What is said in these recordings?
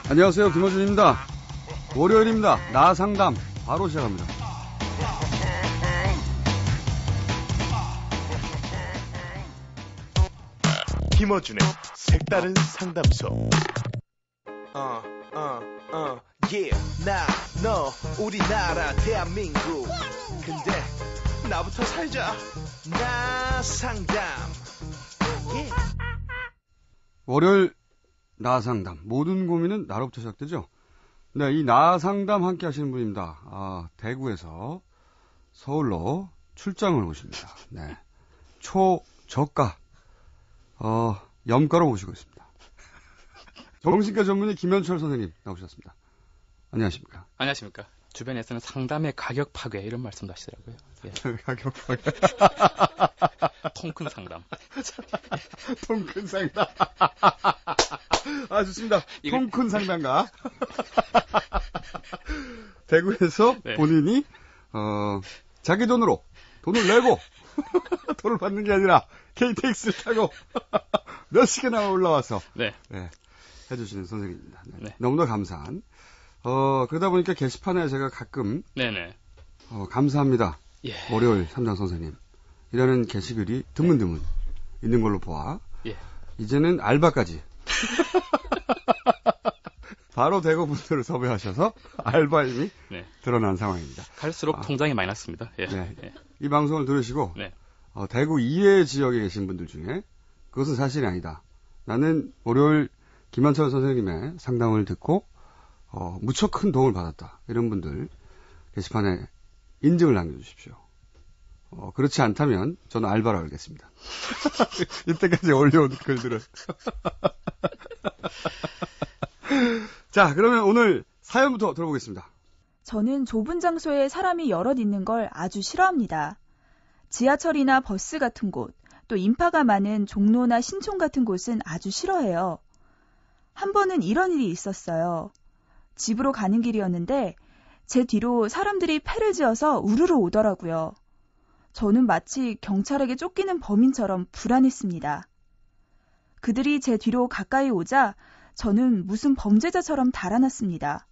안녕하세요, 김어준입니다. 월요일입니다. 나상담 바로 시작합니다. 김어준의 색다른 상담소. 나, 너, 우리나라 대한민국. 근데 나부터 살자. 나상담. 월요일 나상담, 모든 고민은 나로부터 시작되죠. 네, 이 나상담 함께 하시는 분입니다. 대구에서 서울로 출장을 오십니다. 네, 초저가 염가로 모시고 있습니다. 정신과 전문의 김현철 선생님 나오셨습니다. 안녕하십니까? 안녕하십니까? 주변에서는 상담의 가격 파괴 이런 말씀도 하시더라고요. 예. 가격 파괴. 통큰 상담. 통큰 상담. 좋습니다. 통큰 상담가. 대구에서 네. 본인이 자기 돈을 내고 돈을 받는 게 아니라 KTX를 타고 몇 시간이나 올라와서 네. 해주시는 선생님입니다. 네. 네. 너무나 감사한. 그러다 보니까 게시판에 제가 가끔 네네. 감사합니다. 예. 월요일 삼장 선생님 이라는 게시글이 드문드문 있는 걸로 보아 예. 이제는 알바까지 바로 대구 분들을 섭외하셔서 알바 힘이 네. 드러난 상황입니다. 갈수록 통장이 많이 났습니다. 예. 네. 예. 이 방송을 들으시고 네. 대구 이외 지역에 계신 분들 중에 그것은 사실이 아니다. 나는 월요일 김현철 선생님의 상담을 듣고 무척 큰 도움을 받았다. 이런 분들 게시판에 인증을 남겨주십시오. 그렇지 않다면 저는 알바로 알겠습니다. 이때까지 올려온 글들은. 자, 그러면 오늘 사연부터 들어보겠습니다. 저는 좁은 장소에 사람이 여럿 있는 걸 아주 싫어합니다. 지하철이나 버스 같은 곳, 또 인파가 많은 종로나 신촌 같은 곳은 아주 싫어해요. 한 번은 이런 일이 있었어요. 집으로 가는 길이었는데 제 뒤로 사람들이 패를 지어서 우르르 오더라고요. 저는 마치 경찰에게 쫓기는 범인처럼 불안했습니다. 그들이 제 뒤로 가까이 오자 저는 무슨 범죄자처럼 달아났습니다.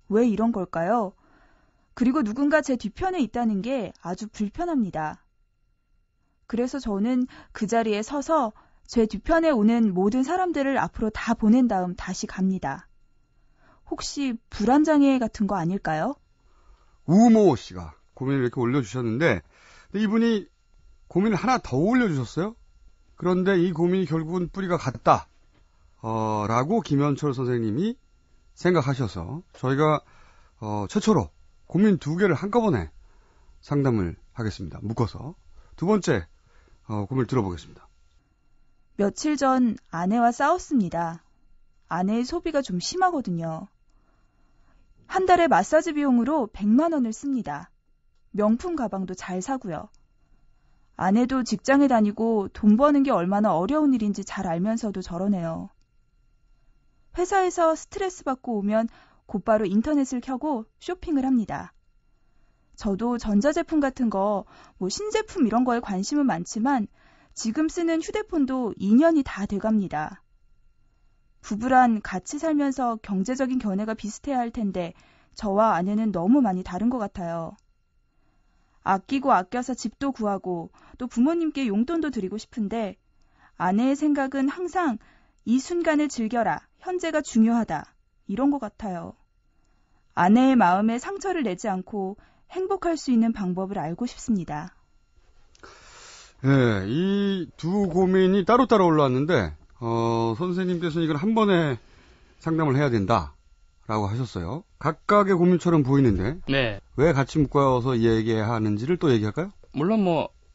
왜 이런 걸까요? 그리고 누군가 제 뒤편에 있다는 게 아주 불편합니다. 그래서 저는 그 자리에 서서 제 뒤편에 오는 모든 사람들을 앞으로 다 보낸 다음 다시 갑니다. 혹시 불안장애 같은 거 아닐까요? 우모 씨가 고민을 이렇게 올려주셨는데 이분이 고민을 하나 더 올려주셨어요. 그런데 이 고민이 결국은 뿌리가 같다. 라고 김현철 선생님이 생각하셔서 저희가 최초로 고민 2개를 한꺼번에 상담을 하겠습니다. 묶어서. 두 번째 고민을 들어보겠습니다. 며칠 전 아내와 싸웠습니다. 아내의 소비가 좀 심하거든요. 한 달에 마사지 비용으로 100만 원을 씁니다. 명품 가방도 잘 사고요. 아내도 직장에 다니고 돈 버는 게 얼마나 어려운 일인지 잘 알면서도 저러네요. 회사에서 스트레스 받고 오면 곧바로 인터넷을 켜고 쇼핑을 합니다. 저도 전자제품 같은 거, 신제품 이런 거에 관심은 많지만 지금 쓰는 휴대폰도 2년이 다 돼갑니다. 부부란 같이 살면서 경제적인 견해가 비슷해야 할 텐데 저와 아내는 너무 많이 다른 것 같아요. 아끼고 아껴서 집도 구하고 또 부모님께 용돈도 드리고 싶은데 아내의 생각은 항상 이 순간을 즐겨라, 현재가 중요하다, 이런 것 같아요. 아내의 마음에 상처를 내지 않고 행복할 수 있는 방법을 알고 싶습니다. 네, 이 두 고민이 따로따로 올라왔는데 선생님께서는 이걸 한 번에 상담을 해야 된다라고 하셨어요. 각각의 고민처럼 보이는데 네. 왜 같이 묶어서 얘기하는지를 또 얘기할까요? 물론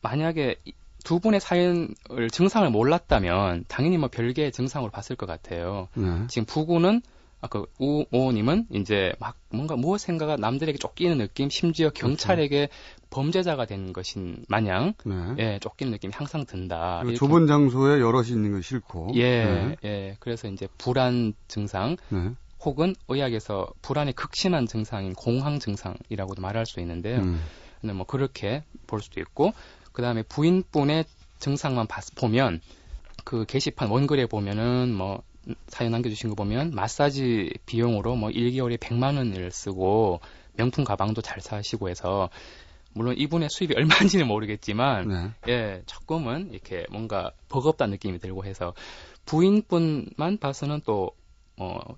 만약에 두 분의 사연을 증상을 몰랐다면 당연히 별개의 증상으로 봤을 것 같아요. 네. 지금 부부는 아까 우모님은 이제 막 뭔가 무엇인가가 남들에게 쫓기는 느낌, 심지어 경찰에게 범죄자가 된 것인 마냥 네. 예, 쫓기는 느낌이 항상 든다. 좁은 장소에 여럿이 있는 거 싫고. 예, 네. 예. 그래서 이제 불안 증상 네. 혹은 의학에서 불안의 극심한 증상인 공황 증상이라고도 말할 수 있는데요. 뭐 그렇게 볼 수도 있고, 그 다음에 부인분의 증상만 보면 그 게시판 원글에 보면은 뭐 사연 남겨주신 거 보면 마사지 비용으로 뭐 1개월에 100만 원을 쓰고 명품 가방도 잘 사시고 해서 물론 이분의 수입이 얼마인지는 모르겠지만 네. 예, 조금은 이렇게 뭔가 버겁다는 느낌이 들고 해서 부인분만 봐서는 또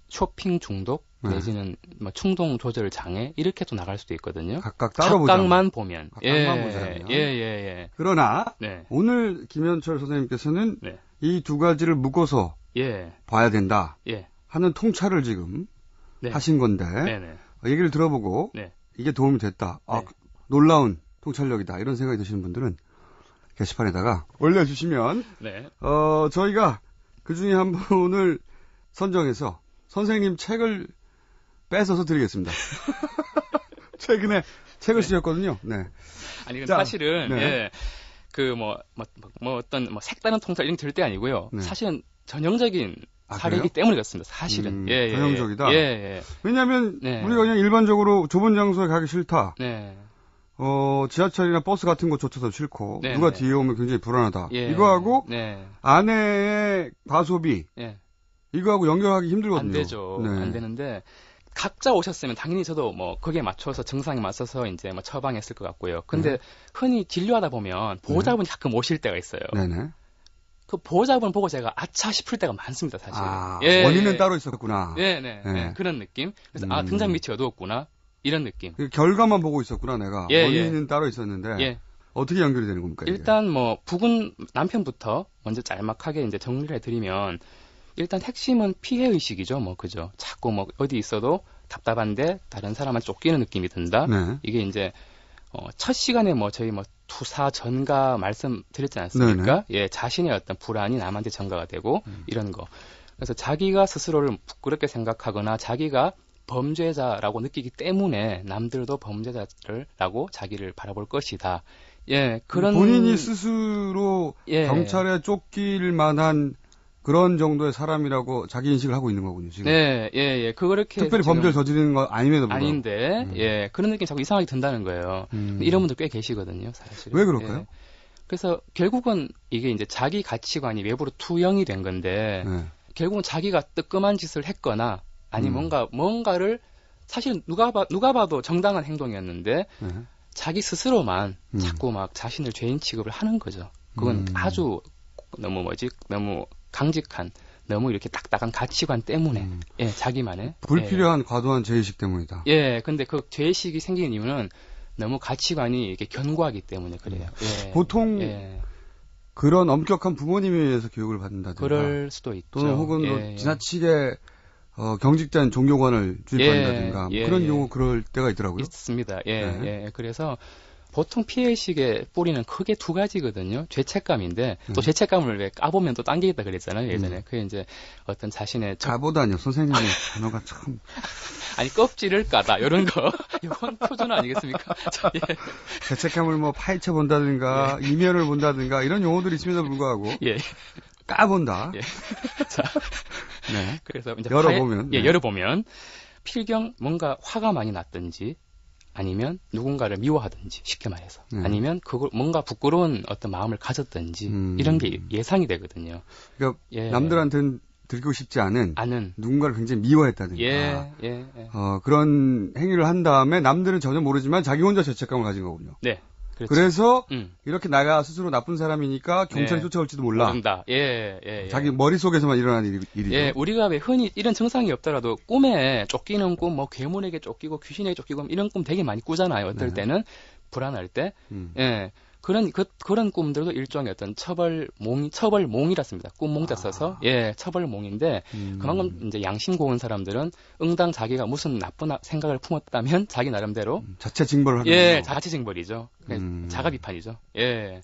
쇼핑 중독 내지는 뭐 충동 조절 장애 이렇게 또 나갈 수도 있거든요. 각각 따로 보자. 각각만 보면. 각각만 보자면. 예. 그러나 네. 오늘 김현철 선생님께서는 네. 이 두 가지를 묶어서 봐야 된다 하는 통찰을 지금 하신 건데 얘기를 들어보고 이게 도움이 됐다. 놀라운 통찰력이다. 이런 생각이 드시는 분들은 게시판에다가 올려주시면 저희가 그중에 한 분을 선정해서 선생님 책을 뺏어서 드리겠습니다. 최근에 책을 쓰셨거든요. 네. 아니 근데 사실은 어떤 색다른 통찰 이런 게 절대 아니고요. 사실은 전형적인 사례이기 때문에 그렇습니다. 사실은. 전형적이다. 왜냐하면 우리가 그냥 일반적으로 좁은 장소에 가기 싫다. 지하철이나 버스 같은 곳조차도 싫고 누가 뒤에 오면 굉장히 불안하다. 이거하고 아내의 과소비 이거하고 연결하기 힘들거든요. 안 되죠. 안 되는데 각자 오셨으면 당연히 저도 뭐 거기에 맞춰서 증상에 맞서서 이제 뭐 처방했을 것 같고요. 근데 흔히 진료하다 보면 보호자분이 가끔 오실 때가 있어요. 그 보호자분 보고 제가 아차 싶을 때가 많습니다, 사실. 원인은 따로 있었구나. 그런 느낌. 그래서 등잔 밑이 어두웠구나. 이런 느낌. 그 결과만 보고 있었구나, 내가. 원인은 따로 있었는데. 어떻게 연결이 되는 겁니까? 일단 뭐 부군 남편부터 먼저 짤막하게 이제 정리를 해드리면 일단 핵심은 피해 의식이죠, 뭐 그죠. 자꾸 뭐 어디 있어도 답답한데 다른 사람한테 쫓기는 느낌이 든다. 이게 이제 첫 시간에 뭐 저희 뭐 투사 전가 말씀드렸지 않습니까? 자신의 어떤 불안이 남한테 전가가 되고 이런 거. 그래서 자기가 스스로를 부끄럽게 생각하거나 자기가 범죄자라고 느끼기 때문에 남들도 범죄자라고 자기를 바라볼 것이다. 그런 본인이 스스로 경찰에 쫓길 만한 그런 정도의 사람이라고 자기 인식을 하고 있는 거군요, 지금. 그렇게 특별히 범죄를 저지르는 거 아님에도 불구하고. 아닌데, 그런 느낌이 자꾸 이상하게 든다는 거예요. 이런 분들 꽤 계시거든요, 사실. 왜 그럴까요? 그래서 결국은 이게 이제 자기 가치관이 외부로 투영이 된 건데, 결국은 자기가 뜨끔한 짓을 했거나, 아니면 뭔가를, 사실 누가 봐도 정당한 행동이었는데, 자기 스스로만 자꾸 막 자신을 죄인 취급을 하는 거죠. 그건 아주 너무 강직한, 너무 이렇게 딱딱한 가치관 때문에, 자기만의. 불필요한 과도한 죄의식 때문이다. 근데 그 죄의식이 생기는 이유는 너무 가치관이 이렇게 견고하기 때문에 그래요. 보통, 그런 엄격한 부모님에 의해서 교육을 받는다든가. 그럴 수도 있죠. 또는 혹은 지나치게, 경직된 종교관을 주입한다든가. 그런 경우 그럴 때가 있더라고요. 있습니다. 그래서, 보통 피해의식의 뿌리는 크게 두 가지거든요. 죄책감인데, 또 죄책감을 왜 까보면 또 당기겠다 그랬잖아요, 예전에. 그게 이제 어떤 자신의. 까보다니요, 선생님의 단어가 참. 아니, 껍질을 까다, 이런 거. 이건 표준 아니겠습니까? 죄책감을 뭐 파헤쳐 본다든가, 이면을 본다든가, 이런 용어들이 있음에도 불구하고. 까본다. 자. 그래서 이제 열어보면. 열어보면, 필경 뭔가 화가 많이 났든지, 아니면 누군가를 미워하든지 쉽게 말해서 아니면 그걸 뭔가 부끄러운 어떤 마음을 가졌든지 이런 게 예상이 되거든요. 그러니까 남들한테는 들키고 싶지 않은 누군가를 굉장히 미워했다든가 그런 행위를 한 다음에 남들은 전혀 모르지만 자기 혼자 죄책감을 가진 거군요. 그렇죠. 그래서 이렇게 나가 스스로 나쁜 사람이니까 경찰이 쫓아올지도 몰라. 모른다. 자기 머릿속에서만 일어나는 일이죠. 우리가 왜 흔히 이런 증상이 없더라도 꿈에 쫓기는 꿈, 뭐 괴물에게 쫓기고 귀신에게 쫓기고 이런 꿈 되게 많이 꾸잖아요. 어떨 때는 불안할 때. 그런 꿈들도 일종의 어떤 처벌몽이라 씁니다. 꿈몽자 써서 처벌몽인데 그만큼 이제 양심 고운 사람들은 응당 자기가 무슨 나쁜 생각을 품었다면 자기 나름대로 자체 징벌을 하는 자체 징벌이죠. 자가 비판이죠.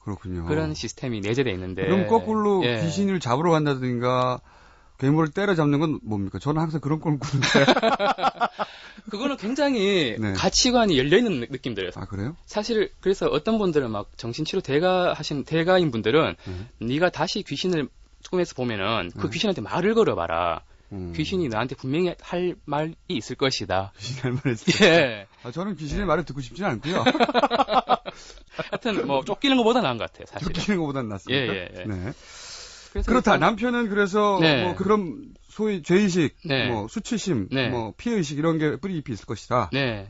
그렇군요. 그런 시스템이 내재돼 있는데 그럼 거꾸로 귀신을 잡으러 간다든가 괴물을 때려잡는 건 뭡니까? 저는 항상 그런 꿈을 꾸는데. 그거는 굉장히 가치관이 열려있는 느낌들이에요. 그래요? 사실 그래서 어떤 분들은 막 정신치료 대가인 분들은 네가 다시 귀신을 꿈에서 보면은 그 귀신한테 말을 걸어봐라. 귀신이 나한테 분명히 할 말이 있을 것이다. 귀신이 할 말이 있을 예. 것이다. 저는 귀신의 말을 듣고 싶지는 않고요. 하여튼 뭐 쫓기는 것보다 나은 것 같아요. 사실. 쫓기는 것보다는 낫습니까? 예. 네. 그렇다. 일단, 남편은 그래서 뭐 그런 소위 죄의식, 뭐 수치심, 뭐 피해의식 이런 게 뿌리 깊이 있을 것이다. 네.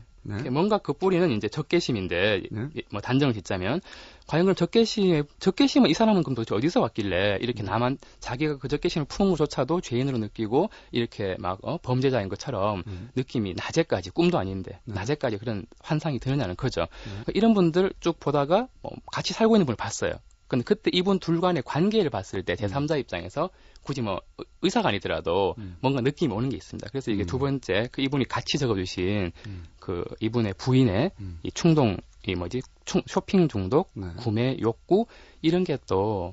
뭔가 그 뿌리는 이제 적개심인데 뭐 단정을 짓자면 과연 그럼 적개심은 이 사람은 그럼 도대체 어디서 왔길래 이렇게 나만 자기가 그 적개심을 푸는 것조차도 죄인으로 느끼고 이렇게 막 범죄자인 것처럼 느낌이 낮에까지 꿈도 아닌데 낮에까지 그런 환상이 드느냐는 거죠. 이런 분들 쭉 보다가 같이 살고 있는 분을 봤어요. 근데 그때 이분 둘 간의 관계를 봤을 때 제3자 입장에서 굳이 뭐 의사가 아니더라도 뭔가 느낌이 오는 게 있습니다. 그래서 이게 두 번째 그 이분이 같이 적어주신 그 이분의 부인의 이 충동 쇼핑 중독, 구매 욕구 이런 게 또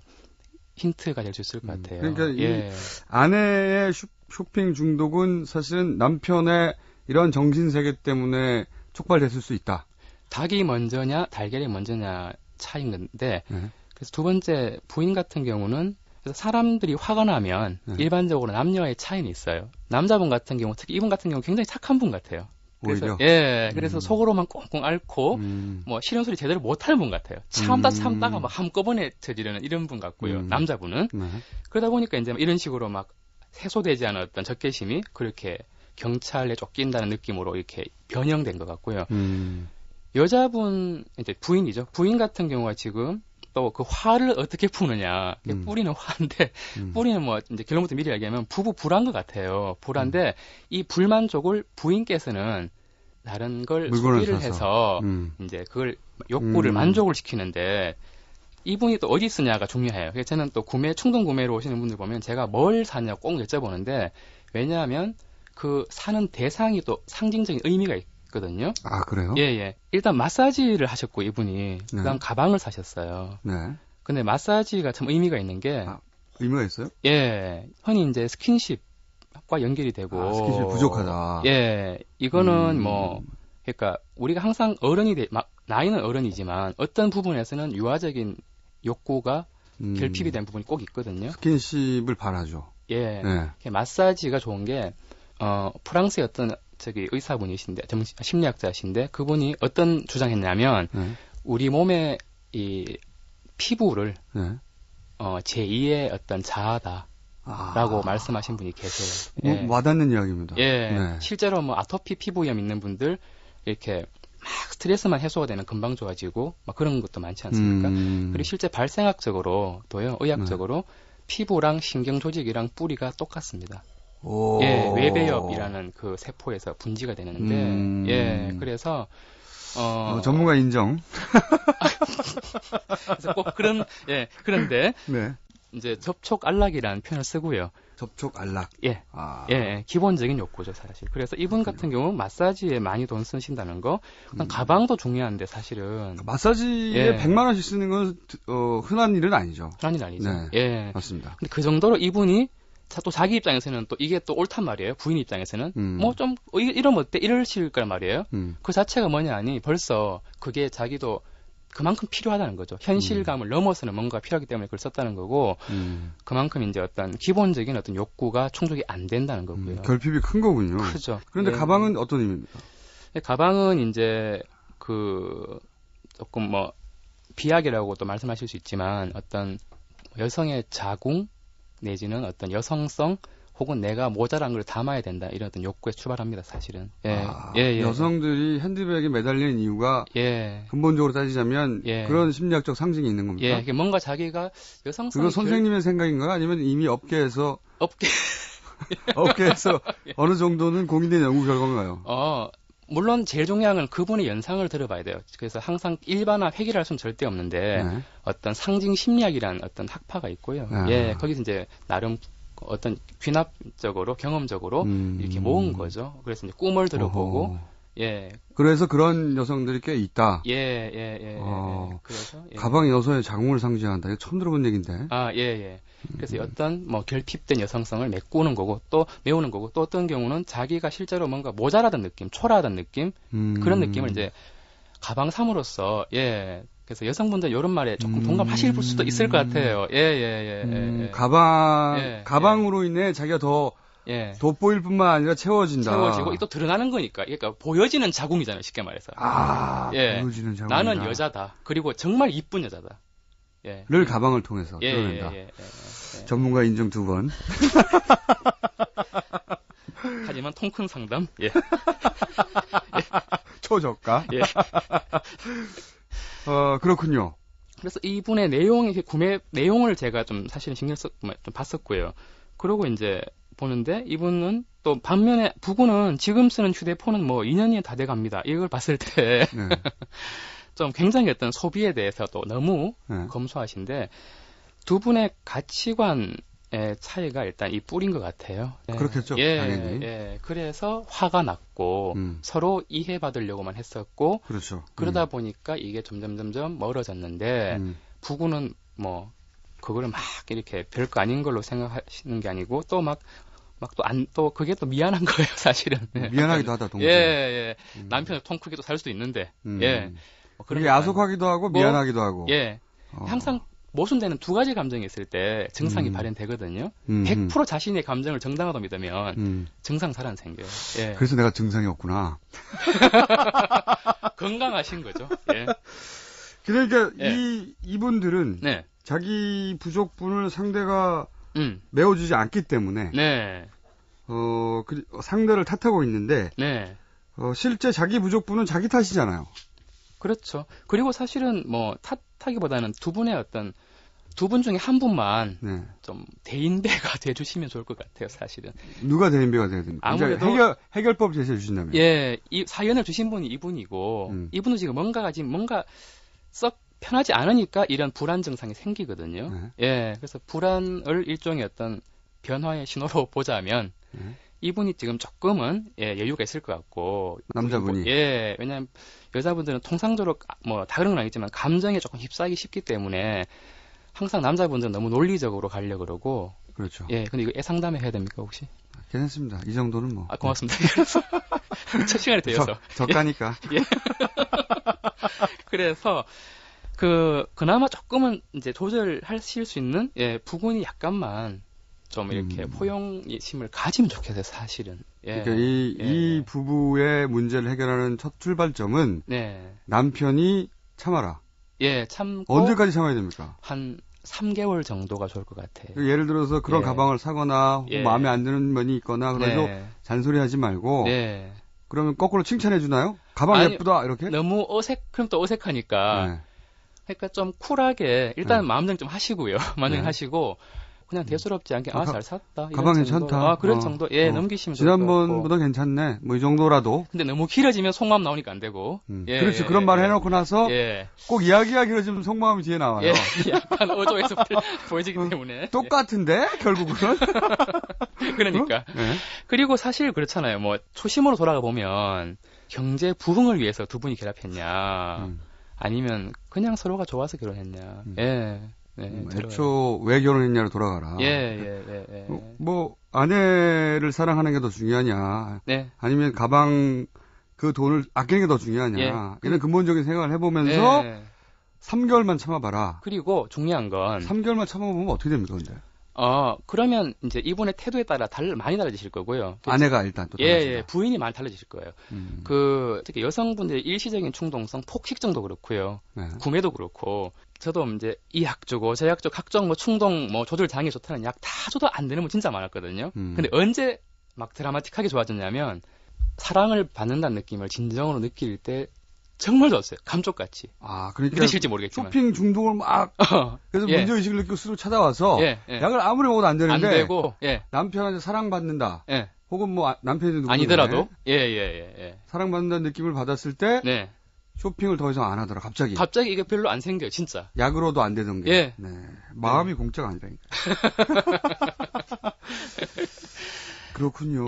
힌트가 될 수 있을 것 같아요. 그러니까 이 아내의 쇼핑 중독은 사실은 남편의 이런 정신 세계 때문에 촉발됐을 수 있다. 닭이 먼저냐 달걀이 먼저냐 차이인 건데 그래서 두 번째 부인 같은 경우는 그래서 사람들이 화가 나면 일반적으로 남녀의 차이는 있어요. 남자분 같은 경우 특히 이분 같은 경우 굉장히 착한 분 같아요. 그래서 그래서 속으로만 꽁꽁 앓고 뭐 싫은 소리 제대로 못하는 분 같아요. 참다가 막 한꺼번에 저지르는 이런 분 같고요. 남자분은 그러다 보니까 이제 이런 식으로 막 해소되지 않은 어떤 적개심이 그렇게 경찰에 쫓긴다는 느낌으로 이렇게 변형된 것 같고요. 여자분 이제 부인이죠. 부인 같은 경우가 지금 또 그 화를 어떻게 푸느냐. 뿌리는 화인데, 뿌리는 뭐, 이제 결론부터 미리 얘기하면 부부 불화인 것 같아요. 불화인데, 이 불만족을 부인께서는 다른 걸 소비를 해서, 이제 그걸 욕구를 만족을 시키는데, 이분이 또 어디 쓰냐가 중요해요. 그래서 저는 또 충동 구매로 오시는 분들 보면 제가 뭘 사냐고 꼭 여쭤보는데, 왜냐하면 그 사는 대상이 또 상징적인 의미가 거든요. 아, 그래요? 예. 일단 마사지를 하셨고 이분이 그다음 가방을 사셨어요. 근데 마사지가 참 의미가 있는 게 의미가 있어요? 예. 흔히 이제 스킨십과 연결이 되고 스킨십 부족하다. 예. 이거는 뭐 그러니까 우리가 항상 나이는 어른이지만 어떤 부분에서는 유아적인 욕구가 결핍이 된 부분이 꼭 있거든요. 스킨십을 바라죠. 예. 마사지가 좋은 게 프랑스의 어떤 의사분이신데, 심리학자신데, 그분이 어떤 주장했냐면, 우리 몸의 이 피부를, 제2의 어떤 자아다라고 말씀하신 분이 계세요. 와닿는 이야기입니다. 실제로 뭐 아토피 피부염 있는 분들, 이렇게 막 스트레스만 해소가 되면 금방 좋아지고, 막 그런 것도 많지 않습니까? 그리고 실제 발생학적으로도요, 의학적으로 피부랑 신경 조직이랑 뿌리가 똑같습니다. 외배엽이라는 그 세포에서 분지가 되는데, 그래서, 전문가 인정. 그래서 꼭 그런데, 이제 접촉안락이라는 표현을 쓰고요. 접촉안락? 기본적인 욕구죠, 사실. 그래서 이분 같은 경우 마사지에 많이 돈 쓰신다는 거, 가방도 중요한데, 사실은. 마사지에 100만 원씩 쓰는 건, 흔한 일은 아니죠. 흔한 일 아니죠. 맞습니다. 근데 그 정도로 이분이 또 자기 입장에서는 또 이게 또 옳단 말이에요. 부인 입장에서는 뭐 좀 이러면 어때? 이러실 거란 말이에요. 그 자체가 뭐냐 하니 벌써 그게 자기도 그만큼 필요하다는 거죠. 현실감을 넘어서는 뭔가 필요하기 때문에 그걸 썼다는 거고 그만큼 이제 어떤 기본적인 어떤 욕구가 충족이 안 된다는 거고요. 결핍이 큰 거군요. 크죠. 그런데 가방은 어떤 의미입니까? 가방은 이제 그 조금 뭐 비약이라고도 말씀하실 수 있지만 어떤 여성의 자궁 내지는 어떤 여성성 혹은 내가 모자란 걸 담아야 된다 이런 어떤 욕구에 출발합니다. 사실은. 여성들이 핸드백에 매달리는 이유가 근본적으로 따지자면 그런 심리학적 상징이 있는 겁니까? 뭔가 자기가 여성성 그거 선생님의 생각인가요? 아니면 이미 업계에서 어느 정도는 공인된 연구 결과인가요? 물론 제일 중요한 건 그분의 연상을 들어봐야 돼요. 그래서 항상 일반화 획일할 수는 절대 없는데 어떤 상징 심리학이라는 어떤 학파가 있고요. 거기서 이제 나름 어떤 귀납적으로 경험적으로 이렇게 모은 거죠. 그래서 이제 꿈을 들어보고 그래서 그런 여성들이 꽤 있다. 그래서 가방이 여성의 자궁을 상징한다. 이거 처음 들어본 얘기인데. 그래서 어떤 뭐 결핍된 여성성을 메꾸는 거고 또 메우는 거고 또 어떤 경우는 자기가 실제로 뭔가 모자라던 느낌, 초라하던 느낌 그런 느낌을 이제 가방 삼으로써 그래서 여성분들 이런 말에 조금 동감하실 수도 있을 것 같아요. 가방으로 인해 자기가 더 예. 돋보일 뿐만 아니라 채워진다. 채워지고 또 드러나는 거니까. 그러니까 보여지는 자궁이잖아요, 쉽게 말해서. 예. 보여지는 자궁. 나는 여자다. 그리고 정말 이쁜 여자다. 예. 를 가방을 통해서 드러낸다. 전문가 인정 2번. 하지만 통 큰 상담. 예. 초저가. 예. 그렇군요. 그래서 이분의 구매 내용을 제가 좀 사실은 좀 봤었고요. 그러고 이제 보는데 이분은 또 반면에 부군은 지금 쓰는 휴대폰은 뭐 2년이 다 돼갑니다. 이걸 봤을 때 좀 굉장히 어떤 소비에 대해서 또 너무 검소하신데 두 분의 가치관의 차이가 일단 이 뿌린 것 같아요. 그렇겠죠. 당연히. 그래서 화가 났고 서로 이해받으려고만 했었고 그렇죠. 그러다 보니까 이게 점점 멀어졌는데 부군은 뭐 그거를 막 이렇게 별거 아닌 걸로 생각하시는 게 아니고 또 또 그게 또 미안한 거예요, 사실은. 미안하기도 하다, 동생. 예. 남편을 통 크게 또 살 수도 있는데. 그게 야속하기도 하고 미안하기도 하고. 항상 모순되는 두 가지 감정이 있을 때 증상이 발현되거든요. 100% 자신의 감정을 정당하다 믿으면 증상 살안 생겨요. 그래서 내가 증상이 없구나. 건강하신 거죠. 그러니까 이분들은 자기 부족분을 상대가 메워주지 않기 때문에 상대를 탓하고 있는데 실제 자기 부족분은 자기 탓이잖아요. 그렇죠. 그리고 사실은 뭐 탓하기보다는 두 분 중에 한 분만 좀 대인배가 돼주시면 좋을 것 같아요, 사실은. 누가 대인배가 돼야 됩니까? 아무래도 해결법 제시해 주신다면. 이 사연을 주신 분이 이분이고 이분은 지금 뭔가 썩 편하지 않으니까 이런 불안 증상이 생기거든요. 그래서 불안을 일종의 어떤 변화의 신호로 보자면 이분이 지금 조금은 여유가 있을 것 같고 남자분이 왜냐하면 여자분들은 통상적으로 뭐 다른 건 아니지만 감정에 조금 휩싸이기 쉽기 때문에 항상 남자분들은 너무 논리적으로 가려고 그러고 그렇죠. 근데 이거 애상담회 해야 됩니까 혹시? 괜찮습니다. 이 정도는 뭐. 고맙습니다. 첫 시간에 되어서 저가니까. 그래서 그나마 조금은 이제 조절하실 수 있는 부군이 약간만 좀 이렇게 포용심을 가지면 좋겠어요, 사실은. 그러니까 이 부부의 문제를 해결하는 첫 출발점은 남편이 참아라. 참고. 언제까지 참아야 됩니까? 한 3개월 정도가 좋을 것 같아요. 예를 들어서 그런 가방을 사거나 혹은 마음에 안 드는 면이 있거나 그래도 잔소리하지 말고 그러면 거꾸로 칭찬해 주나요? 가방 예쁘다 이렇게? 너무 그럼 또 어색하니까. 그러니까 좀 쿨하게 일단 마음정 좀 하시고요. 만족하시고 그냥 대수롭지 않게 잘 샀다. 가방 괜찮다. 그런 정도. 넘기시면 지난번보다 괜찮네. 뭐 이 정도라도. 근데 너무 길어지면 속마음 나오니까 안 되고. 그렇지. 그런 말 해놓고 나서 꼭 이야기가 길어지면 속마음이 뒤에 나와요. 약간 어조에서 보여지기 때문에. 똑같은데 결국은. 그러니까. 그리고 사실 그렇잖아요. 뭐 초심으로 돌아가 보면 경제 부흥을 위해서 두 분이 결합했냐. 아니면 그냥 서로가 좋아서 결혼했냐. 애초 왜 결혼했냐로 돌아가라. 뭐 아내를 사랑하는 게 더 중요하냐. 아니면 가방 그 돈을 아끼는 게 더 중요하냐. 이런 근본적인 생각을 해보면서 3개월만 참아봐라. 그리고 중요한 건 3개월만 참아보면 어떻게 됩니까, 근데? 그러면 이제 이분의 태도에 따라 많이 달라지실 거고요. 아내가 일단 또 달라진다. 부인이 많이 달라지실 거예요. 특히 여성분들의 일시적인 충동성, 폭식증도 그렇고요. 구매도 그렇고. 저도 이제 이 약 주고 저 약 주고 각종 뭐 충동 뭐 조절 장애 좋다는 약 다 줘도 안 되는 분 진짜 많았거든요. 근데 언제 막 드라마틱하게 좋아졌냐면 사랑을 받는다는 느낌을 진정으로 느낄 때 정말 좋았어요. 감쪽같이. 그러니까 믿으실지 모르겠지만. 쇼핑 중독을 막 그래서 문제의식을 느끼고 스스로 찾아와서 약을 아무리 먹어도 안 되는데 안 되고 남편한테 사랑받는다. 혹은 뭐 남편이 누구든 아니더라도 사랑받는다는 느낌을 받았을 때 쇼핑을 더 이상 안 하더라. 갑자기 이게 별로 안 생겨요. 진짜. 약으로도 안 되던 게. 마음이 공짜가 아니라니까. 그렇군요.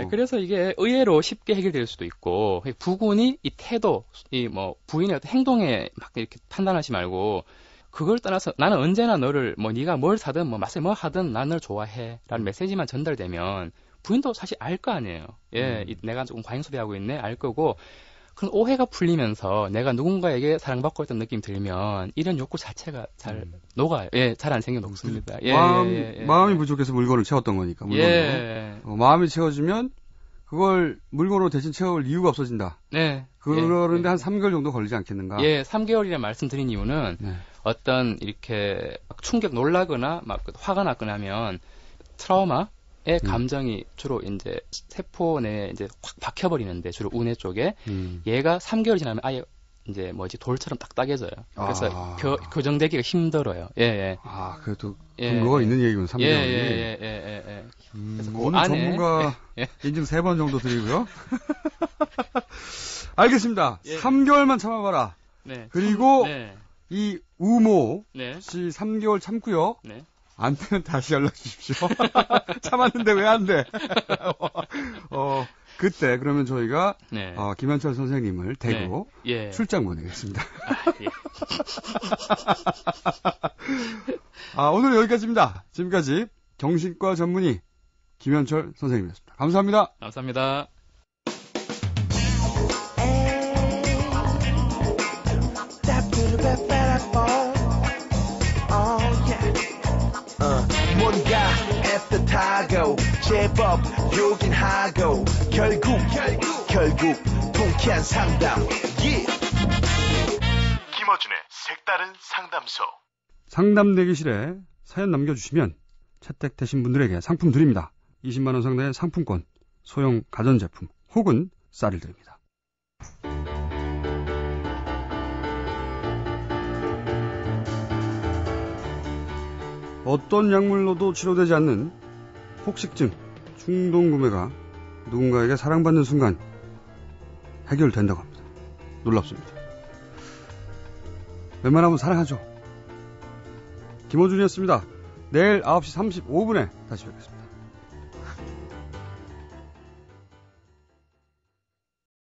그래서 이게 의외로 쉽게 해결될 수도 있고, 부군이 이 태도, 뭐 부인의 어떤 행동에 막 이렇게 판단하지 말고, 그걸 떠나서 나는 언제나 너를 뭐 네가 뭘 사든 뭐 맛을 뭐 하든 난 널 좋아해라는 메시지만 전달되면 부인도 사실 알 거 아니에요. 내가 조금 과잉 소비하고 있네 알 거고, 그런 오해가 풀리면서 내가 누군가에게 사랑받고 있다는 느낌이 들면 이런 욕구 자체가 잘 녹아요. 예, 잘 안 생겨 녹습니다. 예, 마음이 부족해서 물건을 채웠던 거니까. 물건으로. 마음이 채워지면 그걸 물건으로 대신 채울 이유가 없어진다. 네. 그러는데 한 3개월 정도 걸리지 않겠는가? 예, 3개월이라 말씀드린 이유는 어떤 이렇게 충격 놀라거나 막 화가 났거나 하면 트라우마의 감정이 주로 이제 세포 내에 이제 확 박혀버리는데 주로 우뇌 쪽에 얘가 3개월 지나면 아예 이제 돌처럼 딱딱해져요. 그래서 교정되기가 힘들어요. 예. 아, 그래도 근거가 있는 얘기군, 3개월이. 예. 그래서 오늘 전문가 인증 3번 정도 드리고요. 알겠습니다. 3개월만 참아봐라. 네. 그리고 이 우모 씨 3개월 참고요. 안 되면 다시 연락 주십시오. 참았는데 왜 안 돼? 그때 그러면 저희가 김현철 선생님을 대고 출장 보내겠습니다. 오늘 여기까지입니다. 지금까지 정신과 전문의 김현철 선생님이었습니다. 감사합니다. 감사합니다. 뭔가 애틋하고 제법 요긴하고 결국 통쾌한 상담. 김어준의 색다른 상담소. 상담 대기실에 사연 남겨주시면 채택되신 분들에게 상품 드립니다. 20만 원 상당의 상품권, 소형 가전제품 혹은 쌀을 드립니다. 어떤 약물로도 치료되지 않는 폭식증, 충동구매가 누군가에게 사랑받는 순간 해결된다고 합니다. 놀랍습니다. 웬만하면 사랑하죠. 김어준이었습니다. 내일 9시 35분에 다시 뵙겠습니다.